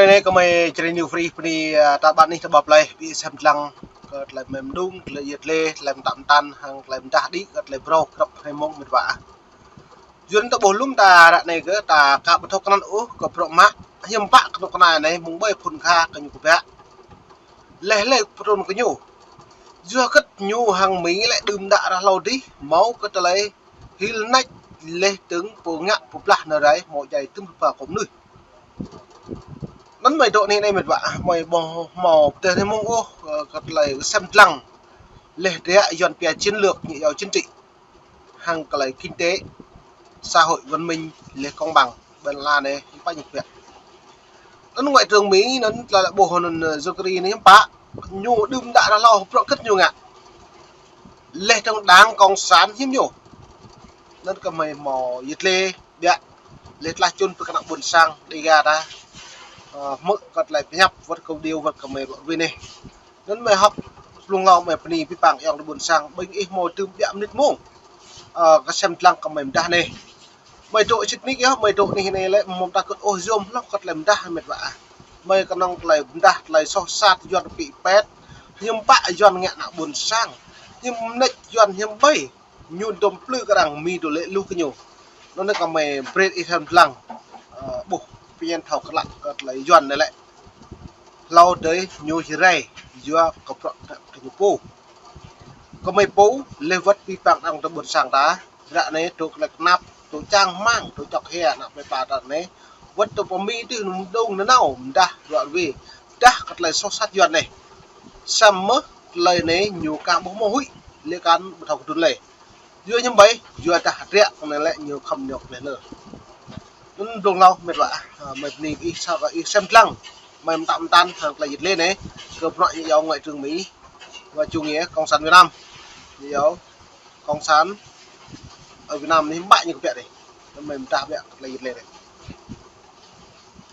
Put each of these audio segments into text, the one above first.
đây này có mấy chơi new free đi ta bạn đi ta bập lại bị xem lăng lại mềm đúng lại nhiệt lê làm tạm tan hàng làm ta đi lại pro gặp hay mong mệt vả duyên ta bổ lum ta đã này cái ta cả một thóc con ố có pro mát hiểm bạ cái con này mong bay phun kha cái nhục bẹ lẻ pro cái nhủ dưa cất nhu hàng mỹ lại đùm đã ra lâu đi máu cái ta lấy hil nách lê tướng bộ ngạn bộ lạc nào đấy mọi chạy tương vào cũng nuôi nắn mày độ này mệt vả mày bò mò từ thêm mong ô gặp lại xem lăng lệ đấy dọn bè chiến lược nhị giàu chính trị hàng cái lại kinh tế xã hội văn minh lệ công bằng bên là này bao nhiêu việc nắn ngoại trưởng mỹ nắn là bộ hồn Zokri này bả nhu đâm đã là lo pro cất nhu ngạ lệ trong đáng công sản hiếm nhiều nắn cái mày mò yết lệ bẹ lệ là chôn từ các buồn sang đi ra ta mực gật lại nhập vật cầu điều vật cầm mày bên này nên mày học luôn lo mày pani bị bảng yang buồn sang bên ít mồi tươm đạm nít mông cái xem lăng cầm mày đa này mày trội chích nít á mày trội này lại một ta cất ôi zoom lắm gật làm đa mệt vả mày còn năng lại đa lại so sát giòn bị pet nhưng bạ giòn nghẹn nạ buồn sang nhưng nịch giòn nhưng bay nhún đom plư cái đằng mi đồ lệ lưu cái nhiều nó là cầm mày bread ít hơn lăng buộc viên thầu các lạnh lấy giòn này lại lâu tới nhiều gì đây do có trọng cái phố có mấy phố lê vật vi phạm đang trong buồn sáng đá dạ này tôi lại nạp tôi trang mang tôi chọc hè nạp với bà đợt này vật tôi có mỹ từ đông đến nào đã gọi vì đã cắt lại so sát giòn này xăm mất lời này nhiều cam bố mô hụi lê cán thầu tuần lệ dưới những bấy vừa ta rẽ này lại nhiều khẩm nhọc về nữa đồng lâu mệt vả mệt nỉ ít sao vậy xem lăng mày tạm tan hoặc là dịch lên đấy cơ loại như ngoại trưởng Mỹ và chủ nghĩa cộng sản Việt Nam như cộng sản ở Việt Nam thì bại như vậy này mềm tạm vậy là dịch lên này.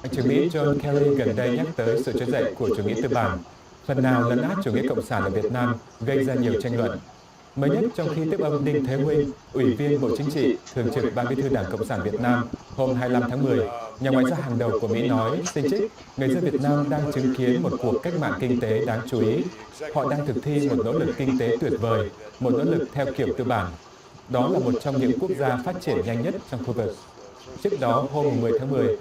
Ngoại trưởng Mỹ John Kerry gần đây nhắc tới sự trỗi dậy của chủ nghĩa tư bản, phần nào lấn át chủ nghĩa cộng sản ở Việt Nam, gây ra nhiều tranh luận. Mới nhất trong khi tiếp ông Đinh Thế Huynh, Ủy viên Bộ Chính trị, Thường trực Ban Bí thư Đảng Cộng sản Việt Nam hôm 25 tháng 10, nhà ngoại giao hàng đầu của Mỹ nói, xin trích, người dân Việt Nam đang chứng kiến một cuộc cách mạng kinh tế đáng chú ý. Họ đang thực thi một nỗ lực kinh tế tuyệt vời, một nỗ lực theo kiểu tư bản. Đó là một trong những quốc gia phát triển nhanh nhất trong khu vực. Trước đó, hôm 10 tháng 10,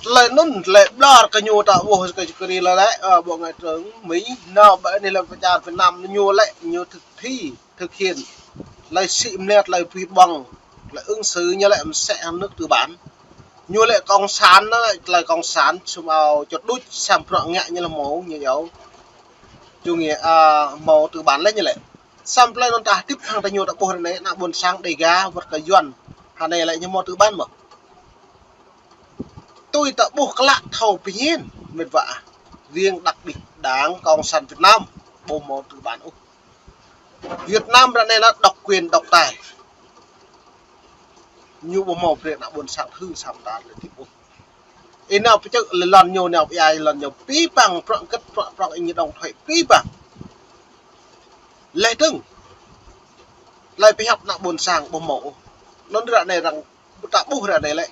lại nó lại đa cái nhu tạo bộ cái là đấy bộ ngoại trưởng Mỹ nào vậy này là Việt Nam nhu lại nhiều thực thi thực hiện lại xịn nét lại phi bằng lại ứng xử như lại sẽ nước tư bản nhu lại công sản nó lại công sản xung vào cho đút sản phẩm nhẹ như là mẫu như dấu chủ nghĩa mẫu tư bản lấy như lại sản phẩm nó ta tiếp hàng ta nhu tạo bộ này là buồn sang đầy ga vật cái dần hàng này lại như mẫu tư bản mà tôi đã buộc lại thầu bình yên mệt vả riêng đặc biệt đáng cộng sản Việt Nam bộ mẫu tư bản Việt Nam ra này là độc quyền độc tài như bộ mẫu việc đã buồn sang hư sang đàn là tiếp úc ý nào chứ lần nhiều nào ai lần nhiều phí bằng trọng cất trọng như đồng thoại phí bằng lệ từng lại phải học nặng buồn sang bộ mẫu nó ra này rằng ta buộc ra này lại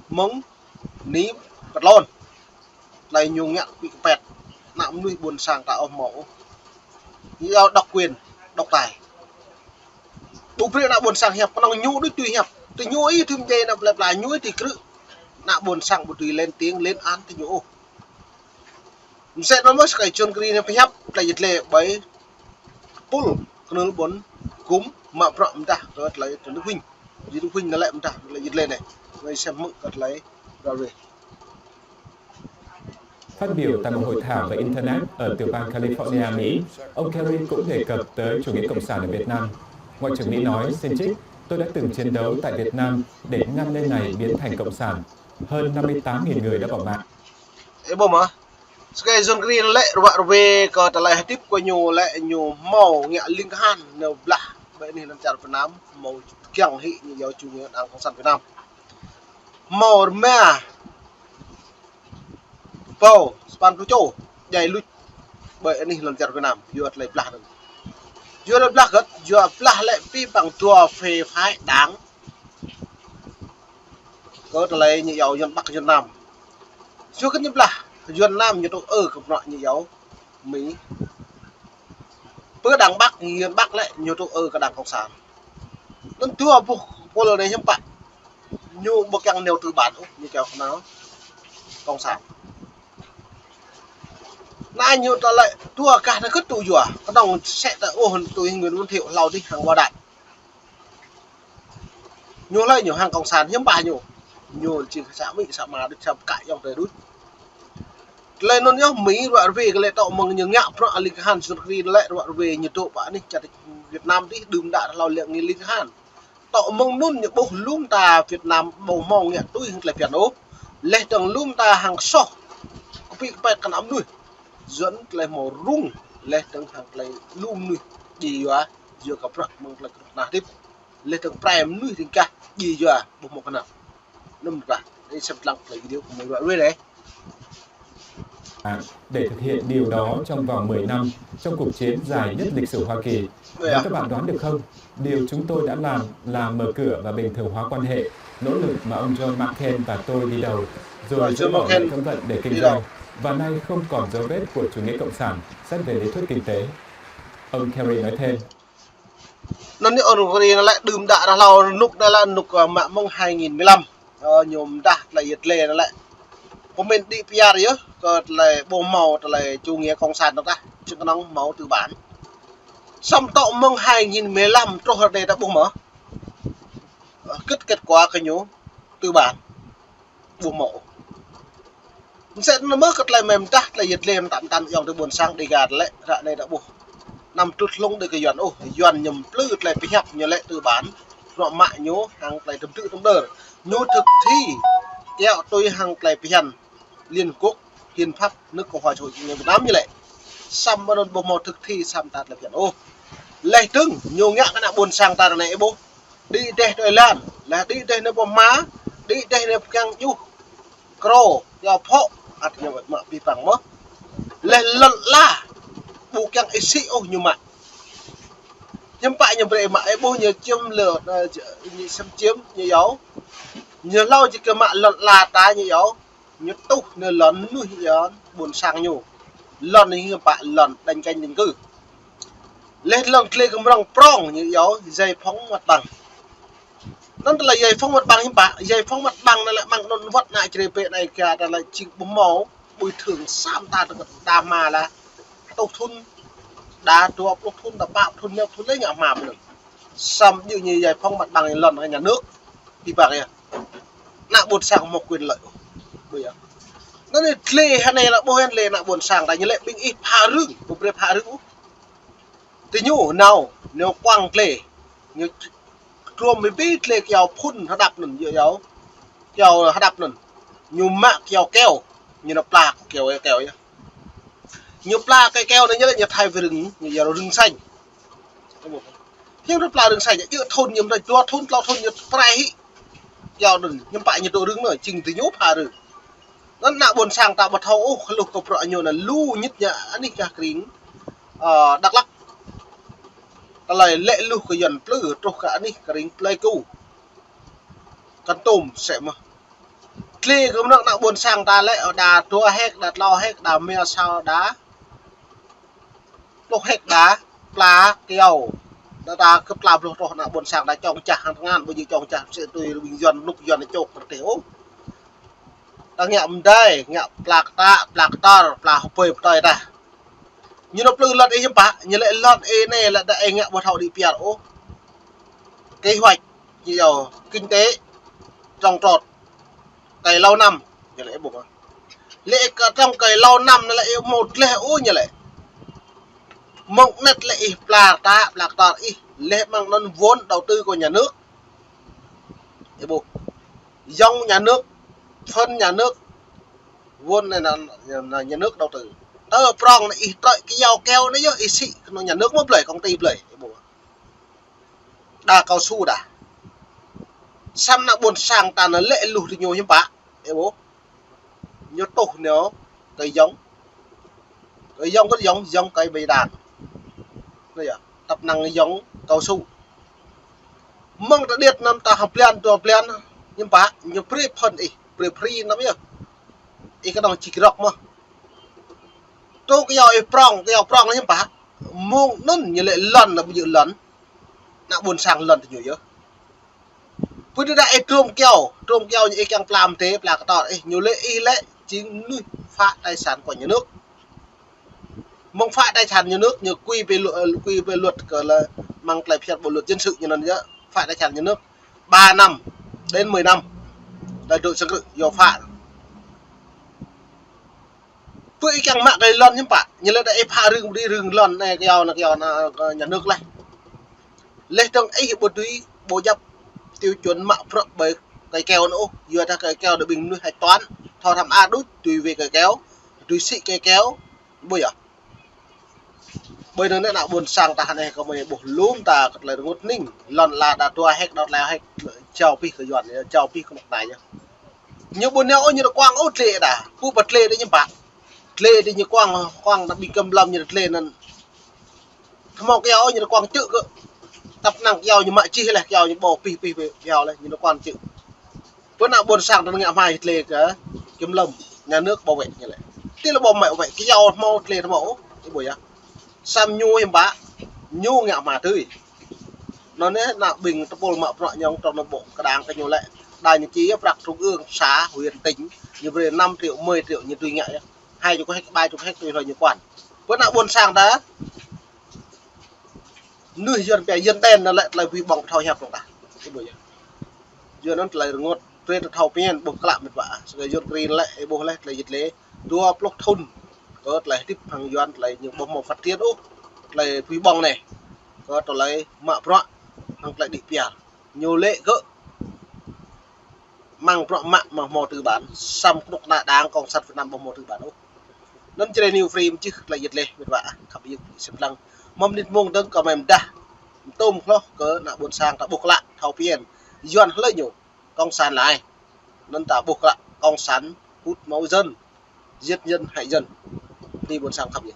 mống ní vật lon lại nhung nhặn bị pẹt nặng nuôi buồn sang tạo mẫu như độc quyền độc tài bộ phim nặng buồn sang hẹp nó nhu đôi tùy hẹp từ nhu ấy thêm dây là nhu thì cứ nặng buồn sang một tùy lên tiếng lên án thì nhu sẽ nó mới cái chôn green phải hẹp là dịch lệ bởi pull nó bốn cúm mà rộng ta rồi lấy từ nước huynh nó lại ta là dịch lệ này người xem mực cật lấy rồi. Phát biểu tại một hội thảo về Internet ở tiểu bang California, Mỹ, ông Kerry cũng đề cập tới chủ nghĩa cộng sản ở Việt Nam. Ngoại trưởng Mỹ nói, xin trích, tôi đã từng chiến đấu tại Việt Nam để ngăn nơi này biến thành cộng sản. Hơn 58.000 người đã bỏ mạng. Cái John Green lệ rồi về có trở lại tiếp của nhiều màu nhẹ linh han nhiều lạ vậy nên làm chả Việt Nam màu kiểng hị như giáo chủ nghĩa đảng cộng sản Việt Nam màu mè vào span chỗ dày lụt bởi này làm chả Việt Nam vừa lại lạ được vừa lại phi bằng tua phê phái đáng có trở lại như giáo dân Bắc dân Nam chưa cái nhấp là duyên nam như tôi cặp nọ như dấu Mỹ bữa đảng Bắc như Bắc lại như tôi cả đảng Cộng sản nên thua vô lời này hiếm bạn như một càng nêu từ bản như kiểu nào Cộng sản nãy như ta lại thua cả nó cất tù dùa có đồng sẽ tại ô tôi người muốn thiệu lau đi hàng qua đại nhiều lại nhiều hàng Cộng sản hiếm bà nhiều chỉ xã Mỹ xã mà được chậm cãi trong đời đút lên nó nhá Mỹ loại về cái lệ tạo mừng những ngạo nó lịch hàn xuất đi lệ loại về nhiệt độ bạn đi chặt Việt Nam đi đừng đã lao liệng như lịch hàn tạo mừng luôn những bố luôn ta Việt Nam bầu mong nhẹ tôi lại Việt Úc lệ tầng luôn ta hàng so có bị bẹt cả nắm nuôi dẫn lại màu rung lệ tầng hàng lại luôn nuôi gì vậy vừa gặp rắc mừng lại nào tiếp lệ tầng prime nuôi thì cả gì vậy bộ một cái nào năm cả đây xem lặng lại video của mình loại về đấy để thực hiện điều đó trong vòng 10 năm, trong cuộc chiến dài nhất lịch sử Hoa Kỳ. Và các bạn đoán được không, điều chúng tôi đã làm là mở cửa và bình thường hóa quan hệ, nỗ lực mà ông John McCain và tôi đi đầu, rồi dỡ bỏ lệnh cấm vận để kinh doanh, và nay không còn dấu vết của chủ nghĩa cộng sản xét về lý thuyết kinh tế. Ông Kerry nói thêm. Nó lại đùm đã là nục đây là nục mạng mông 2015 nhôm đã lại yết lệ nó lại comment đi PR đấy rồi lại bộ màu lại chủ nghĩa cộng sản đó ta chứ có nóng máu từ bản xong tậu mông 2015 trong hợp đề đã bộ mở kết quả cái nhú từ bản bộ mẫu sẽ nó mất lại mềm chắc là yết lệ tạm tạm dòng từ buồn sang đi gạt lại ra đây đã bộ nằm trút lông để cái doan doan nhầm plư lại bị hẹp như lệ từ bán rõ mại nhú hàng lại tầm tự tầm đờ nhú thực thi kéo tôi hàng lại bị hẳn Liên Quốc hiến pháp nước Cộng hòa xã hội chủ nghĩa Việt Nam như lệ xăm bao bộ màu thực thi xăm tạt là Việt Nam lệ trưng nhiều nhạc cái nào buồn sang ta này bố đi đây Đài Loan là đi đây nó bom má đi đây nó căng du cro do phó như vậy mà bị bằng mất lệ lần la bù căng xí như vậy nhưng phải như vậy mà bố nhiều chiếm lửa như xâm chiếm như dấu nhiều lâu chỉ cơ mạng lần là ta như dấu như túc nơi lớn nuôi gió buồn sang nhủ lần này bạn lần đánh canh định cư lên lần lên cầm rong prong như gió dây phóng mặt bằng nó là dây phóng mặt bằng như bạn dây phóng mặt bằng này lại bằng non vật lại chơi về này kìa là lại chỉ bấm máu bồi thường sam ta được đà mà là tàu thun đá tua tàu thun là bạo thun nhau thun lấy nhà mà được sam như dây phóng mặt bằng lần ở nhà nước thì bạn này nạ buồn sang một quyền lợi bây giờ nó này lê hay này là bố hen lê là buồn sang là như lệ binh ít hạ rừng một bếp hạ rừng thì nhủ nào nếu quăng lê như rùm mới biết lê kéo phun nó đập nừng như giáo kéo nó đập nừng như mạ kéo keo như nó pla kéo kéo như pla cái keo đấy nhớ là như thay về rừng như giờ nó rừng xanh nhưng nó pla rừng xanh như thôn như này tua thôn lao thôn như prai kéo rừng nhưng phải như tôi đứng ở trình từ nhốt hạ rừng nó nạ buồn sang tạo bật hậu lục cục rõ nhiều là lu nhất nhá anh đi cả kính Đắk Lắk ta lại lệ lu cái dần plư trục cả đi cả kính play cu căn tôm sẽ mà lê cũng nạ buồn sang ta lệ ở đà tua hết đà lo hết đà mèo sao đá lúc hết đá pla keo ta cấp làm rồi nạ buồn sang đã trong chả hàng ngàn bây giờ trong chả sẽ tùy bình dân lúc dân nó chột một kiểu ta nhậm đây nhậm plak ta học về tới ta như nó plư lật ấy chứ bạn như lại lật ấy này là đại nhậm một hậu đi piệt ô kế hoạch nhiều kinh tế trồng trọt cày lâu năm như lại buộc lệ trong cày lâu năm nó lại một lệ ô như lại mộng nét lại plak ta ý lệ bằng nó vốn đầu tư của nhà nước để buộc dòng nhà nước phân nhà nước vốn này là nhà nước đầu tư tơ prong này cái dầu keo đấy chứ xị nó nhà nước mất lời công ty lời đa cao su đã xăm là buồn sang ta nó lệ lụt thì nhiều như bả bố nhớ tổ nếu cây giống có giống cây bầy đàn đây à tập năng giống cao su mong ta điệt năm ta học plan nhưng bả nhiều pre phân pre lắm nhá อีก็ต้องจิกรอกมั้งตัวก็ยาวปรองแล้วยังปะมุงนั่นยังเลยหล่อนนะบุญหล่อนนักบุญสั่งหล่อนอยู่เยอะพูดได้ไอ้ตรงเกี่ยวnhưไอ้กังปลามเทปลากระตอดไอ้nhiều lệ y lệ chính nuôi phá tài sản của nhà nước mong phá tài sản nhà nước như quy về luật cỡ là mang lại phiên bộ luật dân sự như là nhớ phá tài sản nhà nước 3 năm đến 10 năm đại đội dân sự do phá với cái càng mạng cái lon nhưng bạn như là đây phá rừng đi rừng lon này cái nhà nước này lên trong ấy bộ túy bộ dập tiêu chuẩn mạng phượng bởi cái keo nữa vừa ta cái keo để bình nuôi hạch toán thò tham a đút tùy về cái kéo tùy xị cái kéo bây giờ bây giờ nào buồn sang ta này có mấy bộ lúm ta lại ngốt ninh lon là đã tua hết đọt leo hết chào pi khởi dọn chào pi không này nhá như buồn neo như là quang ốt lệ đã khu bật lệ đấy nhưng bạn lệ thì như quang đã bị cầm lâm như lệ nên màu kéo như là quang chữ cơ tập năng kéo như mại chi hay là kéo như bò pi kéo này như nó quang chữ bữa nào buồn sang nó nghe mai lệ cả kiếm lâm nhà nước bảo vệ như vậy thế là bảo vệ vậy cái dao mau lệ nó mẫu cái buổi á sam nhu em bá nhu ngạo mà tươi nó nế là bình tập bồn mạo nọ nhông trong bộ cái đáng cái nhiều lệ đài như chí áp đặt trung ương xã huyện tỉnh như về 5 triệu 10 triệu như tùy ngại 20 hết 30 hết tùy rồi như quản bữa nào buồn sang đó nuôi dân bè dân đen nó lại vì bằng thao hẹp rồi ta cái buổi dân nó lại ngột trên thao pien buộc lạm một vả rồi dân green lại buộc lại là dịch lệ đua block thôn có lại tiếp hàng doan lại những bông màu phát triển úc lại quý bong này có tổ lại mạ prọ hàng lại đi bìa nhiều lệ gỡ mang prọ mạ mà mò từ bản xăm đục nạ đáng còn sắt Việt Nam bông mò từ bản úc nên trên new frame chứ lại dịch lệ một vả khắp yêu xem lăng mâm nít mông đơn có mềm đa tôm nó cỡ nạ buồn sang ta buộc lại thao pien doan lợi nhiều công sản lại nên ta buộc lại công sản hút máu dân giết nhân hại dân đi buồn sang khắp yêu